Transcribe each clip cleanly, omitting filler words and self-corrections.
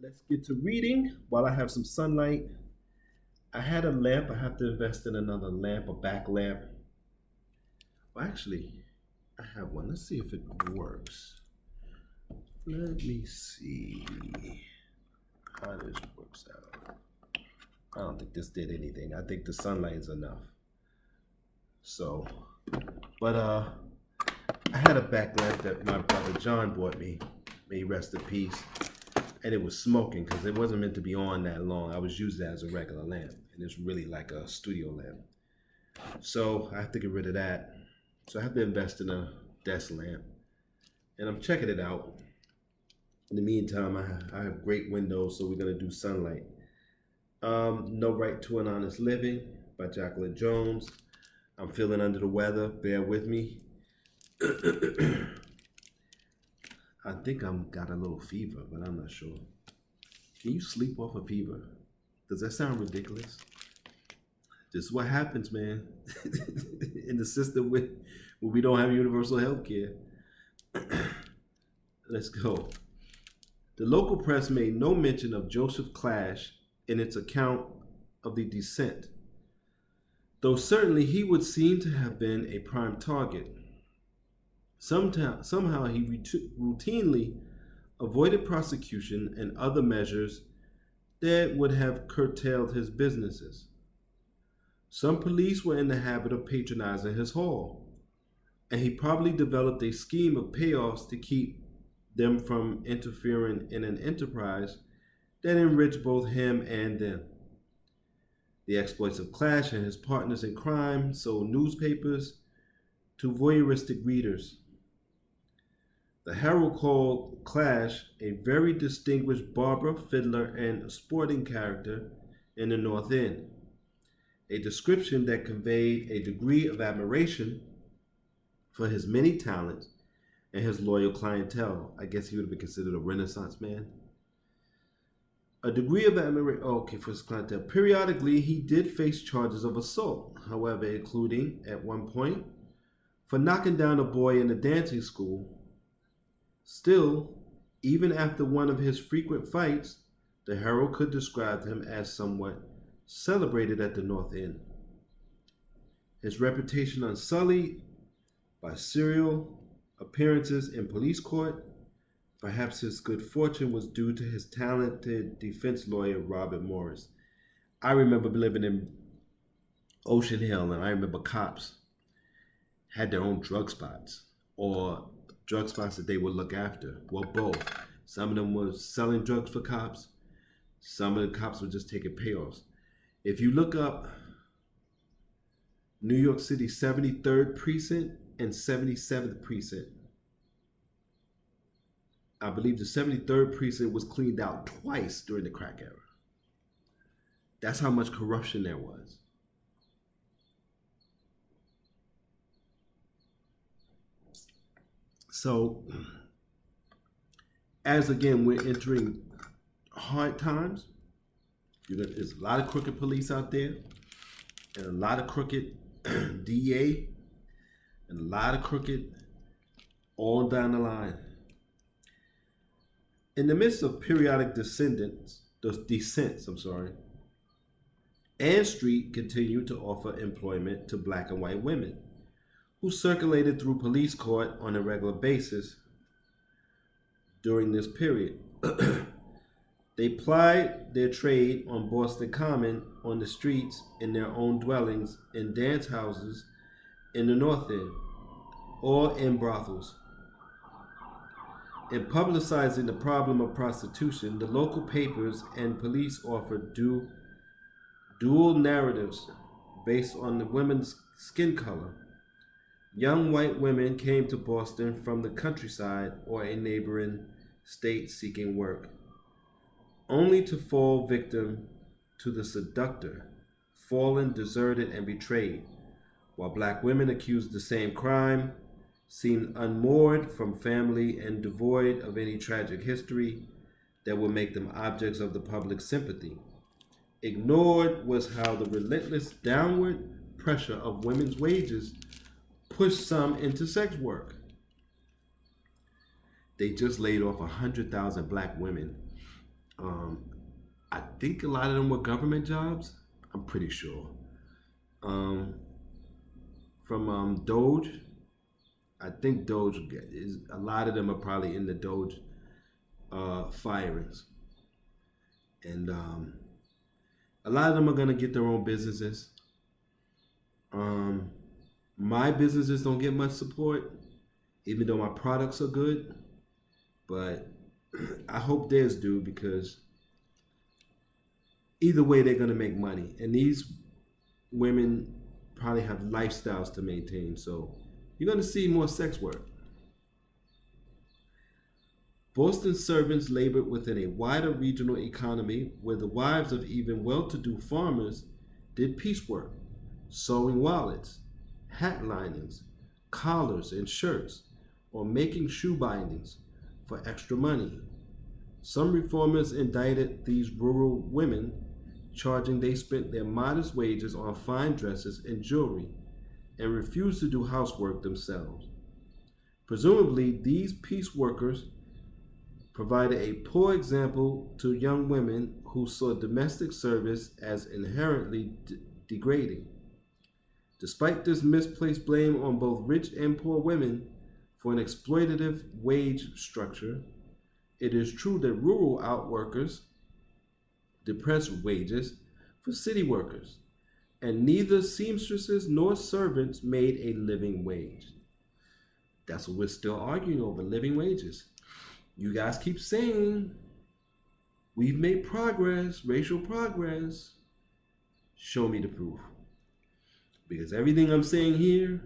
Let's get to reading while I have some sunlight. I had a lamp. I have to invest in another lamp, a back lamp. Well, actually, I have one. Let's see if it works. Let me see how this works out. I don't think this did anything. I think the sunlight is enough. So, but I had a back lamp that my brother John bought me. May he rest in peace. And it was smoking because it wasn't meant to be on that long. I was using it as a regular lamp, and it's really like a studio lamp. So I have to get rid of that. So I have to invest in a desk lamp, and I'm checking it out. In the meantime, I have great windows, so we're gonna do sunlight. No Right to an Honest Living by Jacqueline Jones. I'm feeling under the weather. Bear with me. I think I'm got a little fever, but I'm not sure. Can you sleep off a fever? Does that sound ridiculous? This is what happens, man. In the system where we don't have universal health care. Let's go. The local press made no mention of Joseph Clash in its account of the descent, though certainly he would seem to have been a prime target. Somehow he routinely avoided prosecution and other measures that would have curtailed his businesses. Some police were in the habit of patronizing his hall, and he probably developed a scheme of payoffs to keep them from interfering in an enterprise that enriched both him and them. The exploits of Clash and his partners in crime sold newspapers to voyeuristic readers. The Herald called Clash a very distinguished barber, fiddler, and sporting character in the North End, a description that conveyed a degree of admiration for his many talents and his loyal clientele. I guess he would have been considered a Renaissance man. A degree of admiration, okay, for his clientele. Periodically, he did face charges of assault, however, including, at one point, for knocking down a boy in a dancing school. Still, even after one of his frequent fights, the Herald could describe him as somewhat celebrated at the North End. His reputation unsullied by serial appearances in police court. Perhaps his good fortune was due to his talented defense lawyer, Robert Morris. I remember living in Ocean Hill, and I remember cops had their own drug spots or drug spots that they would look after. Well, both. Some of them were selling drugs for cops. Some of the cops were just taking payoffs. If you look up New York City 73rd Precinct and 77th Precinct, I believe the 73rd Precinct was cleaned out twice during the crack era. That's how much corruption there was. So, as again, we're entering hard times. There's a lot of crooked police out there, and a lot of crooked DA, and a lot of crooked all down the line. In the midst of periodic descents, Ann Street continued to offer employment to black and white women who circulated through police court on a regular basis during this period. They plied their trade on Boston Common, on the streets, in their own dwellings, in dance houses in the North End, or in brothels. In publicizing the problem of prostitution, the local papers and police offered dual narratives based on the women's skin color. Young white women came to Boston from the countryside or a neighboring state seeking work, only to fall victim to the seductor, fallen, deserted, and betrayed, while black women accused of the same crime, seemed unmoored from family and devoid of any tragic history that would make them objects of the public sympathy. Ignored was how the relentless downward pressure of women's wages pushed some into sex work. They just laid off 100,000 black women Um, I think a lot of them were government jobs. I'm pretty sure. Um, from Doge, I think Doge is a lot of them are probably in the Doge firings, and a lot of them are gonna get their own businesses. Um, my businesses don't get much support, even though my products are good. But I hope theirs do because either way they're gonna make money, and these women probably have lifestyles to maintain. So you're gonna see more sex work. Boston servants labored within a wider regional economy where the wives of even well to do farmers did piecework, sewing wallets, hat linings, collars, and shirts, or making shoe bindings for extra money. Some reformers indicted these rural women, charging they spent their modest wages on fine dresses and jewelry and refused to do housework themselves. Presumably, these piece workers provided a poor example to young women who saw domestic service as inherently degrading. Despite this misplaced blame on both rich and poor women for an exploitative wage structure, it is true that rural outworkers depressed wages for city workers, and neither seamstresses nor servants made a living wage. That's what we're still arguing over, living wages. You guys keep saying we've made progress, racial progress. Show me the proof. Because everything I'm saying here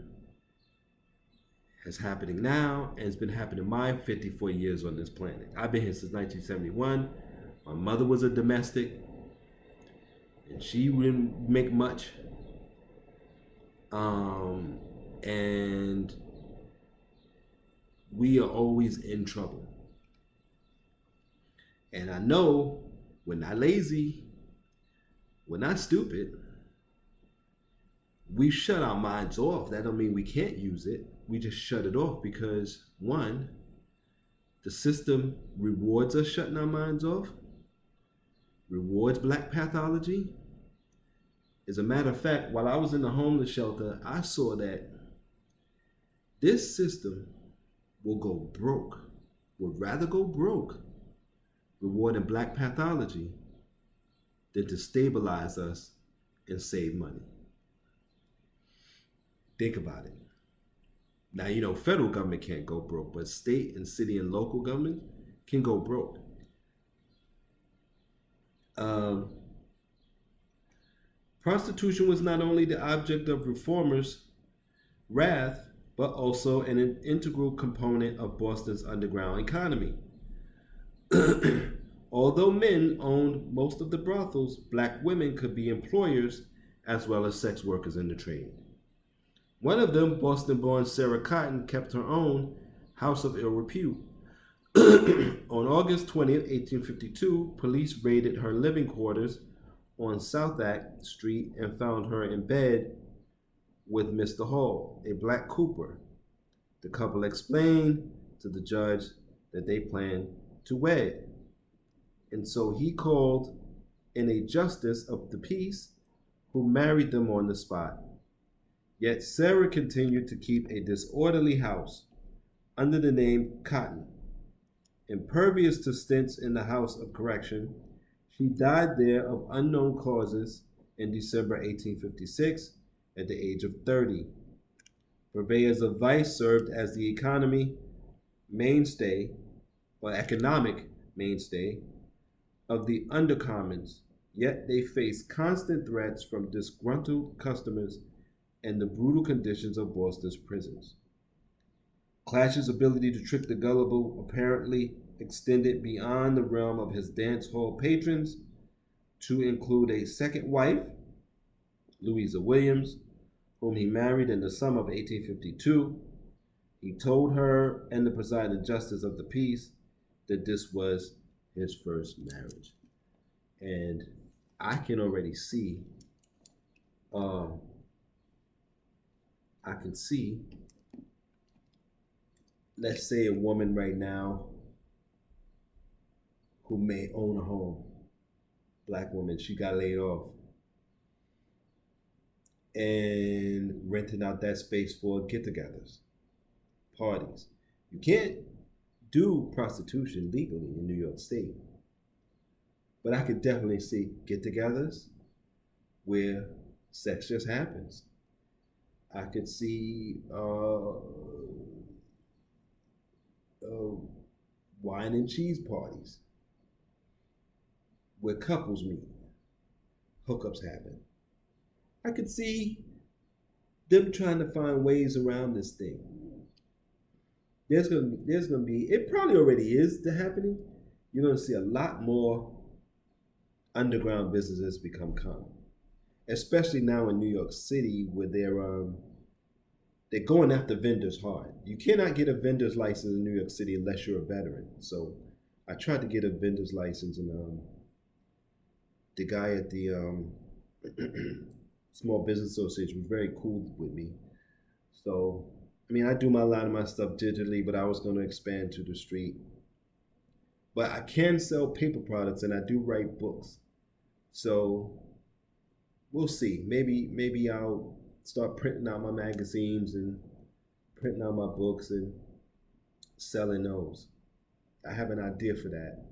is happening now and it's been happening my 54 years on this planet. I've been here since 1971. My mother was a domestic and she didn't make much. And we are always in trouble. And I know we're not lazy, we're not stupid. We shut our minds off. That don't mean we can't use it. We just shut it off because one, the system rewards us shutting our minds off, rewards black pathology. As a matter of fact, while I was in the homeless shelter, I saw that this system will go broke, would rather go broke rewarding black pathology than to stabilize us and save money. Think about it. Now, you know, federal government can't go broke, but state and city and local government can go broke. Um, Prostitution was not only the object of reformers' wrath, but also an integral component of Boston's underground economy. Although men owned most of the brothels, black women could be employers as well as sex workers in the trade. One of them, Boston-born Sarah Cotton, kept her own house of ill repute. On August 20th, 1852, police raided her living quarters on Southwark Street and found her in bed with Mr. Hall, a black cooper. The couple explained to the judge that they planned to wed. And so he called in a justice of the peace who married them on the spot. Yet Sarah continued to keep a disorderly house under the name Cotton. Impervious to stints in the House of Correction, she died there of unknown causes in December 1856 at the age of 30. Purveyors of vice served as the economic mainstay of the undercommons, yet they faced constant threats from disgruntled customers and the brutal conditions of Boston's prisons. Clash's ability to trick the gullible apparently extended beyond the realm of his dance hall patrons to include a second wife, Louisa Williams, whom he married in the summer of 1852. He told her and the presiding justice of the peace that this was his first marriage. And I can already see, let's say a woman right now who may own a home, black woman, she got laid off and renting out that space for get-togethers, parties. You can't do prostitution legally in New York State, but I could definitely see get-togethers where sex just happens. I could see wine and cheese parties where couples meet, hookups happen. I could see them trying to find ways around this thing. There's gonna be it probably already is happening. You're gonna see a lot more underground businesses become common, especially now in New York City where they're going after vendors hard. You cannot get a vendor's license in New York City unless you're a veteran. So I tried to get a vendor's license, and the guy at the Small Business Association was very cool with me. So I mean, I do a lot of my stuff digitally, but I was going to expand to the street. But I can sell paper products, and I do write books. So we'll see. Maybe I'll start printing out my magazines and printing out my books and selling those. I have an idea for that.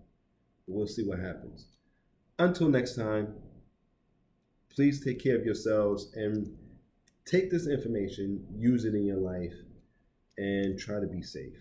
We'll see what happens. Until next time, please take care of yourselves and take this information, use it in your life, and try to be safe.